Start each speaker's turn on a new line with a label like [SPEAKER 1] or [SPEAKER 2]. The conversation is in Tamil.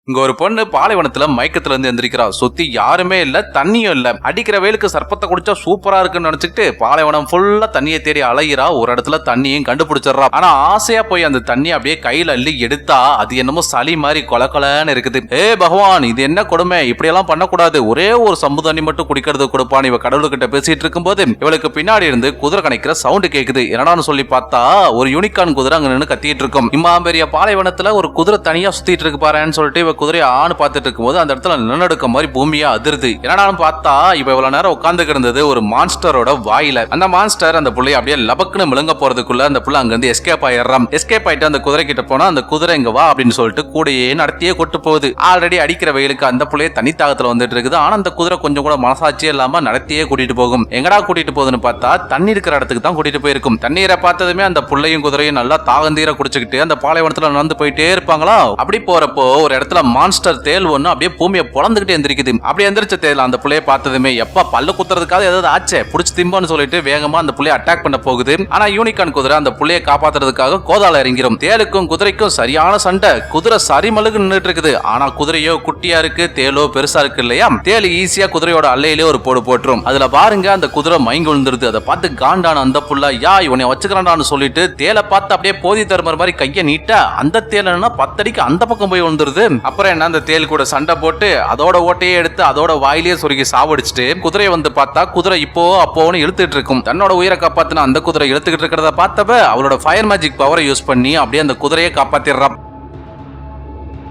[SPEAKER 1] இங்க ஒரு பொண்ணு பாலைவனத்துல மயக்கத்துல இருந்து எந்திரிக்கிறா. சுத்தி யாருமே இல்ல, தண்ணியும் இல்ல. அடிக்கிற வெயிலுக்கு சர்ப்பத்தை குடிச்சா சூப்பரா இருக்குன்னு நினைச்சுட்டு பாலைவனம் ஃபுல்லா தண்ணியை தேடி அலையிறா. ஒரு இடத்துல தண்ணியும் கண்டுபிடிச்சிடறா. ஆனா ஆசையா போய் அந்த தண்ணி அப்படியே கையில அள்ளி எடுத்தா அது என்னமோ சளி மாதிரி கொலன்னு இருக்குது. ஏ பகவான், இது என்ன கொடுமை, இப்படி எல்லாம் பண்ணக்கூடாது, ஒரே ஒரு சம்பு தண்ணி மட்டும் குடிக்கிறது கொடுப்பான். இவ கடவுள்கிட்ட பேசிட்டு இருக்கும் போது இவளுக்கு பின்னாடி இருந்து குதிரை கணைக்கிற சவுண்ட் கேக்குது. என்னடான்னு சொல்லி பார்த்தா ஒரு யூனிகார்ன் குதிரை அங்க நின்று கத்திட்டு இருக்கும். இம்மா பெரிய பாலைவனத்துல ஒரு குதிரை தனியா சுத்திட்டு இருக்கு பாருன்னு சொல்லிட்டு குதிரையை ஆணு பார்த்துட்டு இருக்கும்போது அந்த இடத்துல நிலநடுக்க மாதிரி பூமியா அதிர்து. என்னடான்னு பார்த்தா இப்ப இவ்வளவு நேரம் உட்கார்ந்து கிடந்தது ஒரு மான்ஸ்டரோட வாயில. அந்த மான்ஸ்டர் அந்த புள்ளைய அப்படியே லபக்குன்னு முழுங்க போறதுக்குள்ள அந்த புள்ள அங்க இருந்து எஸ்கேப் ஆயிடுறான். எஸ்கேப் ஆயிட்டு அந்த குதிரை கிட்ட போனா அந்த குதிரை இங்க வா அப்படின்னு சொல்லிட்டு கூடையே நடத்தியே கொட்டு போகுது. ஆல்ரெடி அடிக்கிற வெயிலுக்கு அந்த புள்ளைய தனி தாகத்துல வந்துட்டு இருக்குது. ஆனா அந்த குதிரை கொஞ்சம் கூட மனசாட்சியே இல்லாம நடத்தியே கூட்டிட்டு போகும். எங்கடா கூட்டிட்டு போகுதுன்னு பார்த்தா தண்ணி இருக்கிற இடத்துக்கு தான் கூட்டிட்டு போயிருக்கும். தண்ணீரை பார்த்ததுமே அந்த புள்ளையும் குதிரையும் நல்லா தாகந்தீர குடிச்சுக்கிட்டு அந்த பாலைவனத்துல நடந்து போயிட்டே இருப்பாங்களா. அப்படி போறப்போ ஒரு இடத்துல மான்ஸ்டர் தேல் ஒண்ணு அப்படியே பூமியை பொளந்துகிட்டே எந்திரிக்குது. அப்படி எந்திரிச்ச தேல் அந்த புள்ளைய பார்த்ததுமே எப்ப பல்லு குத்துறதுக்காக ஏதாவது ஆச்சே புடிச்சு திம்பான்னு சொல்லிட்டு வேகமா அந்த புள்ளைய அட்டாக் பண்ண போகுது. ஆனா யூனிகார்ன் குதிரை அந்த புள்ளைய காப்பாத்துறதுக்காக கோதால இறங்கிரும். தேலுக்கும் குதிரைக்கும் சரியான சண்டை. குதிரை சரிமலுக்கு நின்றுட்டு இருக்குது. ஆனா குதிரையோ குட்டியா இருக்கு, தேலோ பெருசா இருக்கு இல்லையா. தேல் ஈஸியா குதிரையோட அல்லையிலே ஒரு போடு போட்டுரும். அதுல பாருங்க அந்த குதிரை மயங்கி விழுந்துருது. அதை பார்த்து காண்டான அந்த புள்ள யா இவனை வச்சுக்கிறான்னு சொல்லிட்டு தேலை பார்த்து அப்படியே போதி தருமர் மாதிரி கைய நீட்ட அந்த தேல் என்ன 10 அடிக்கு அந்த பக்கம் போய் விழுந்துருது. அப்புறம் என்ன அந்த தேல் கூட சண்டை போட்டு அதோட ஓட்டையே எடுத்து அதோட வாயிலேயே சொருகி சாவடிச்சுட்டு குதிரையை வந்து பார்த்தா குதிரை இப்போ அப்போன்னு இழுத்துட்டு இருக்கும். தன்னோட உயிரை காப்பாத்தின அந்த குதிரை இழுத்துக்கிட்டு இருக்கிறத பார்த்தப்ப அவளோட ஃபயர் மேஜிக் பவரை யூஸ் பண்ணி அப்படியே அந்த குதிரையை காப்பாத்திடுறான்.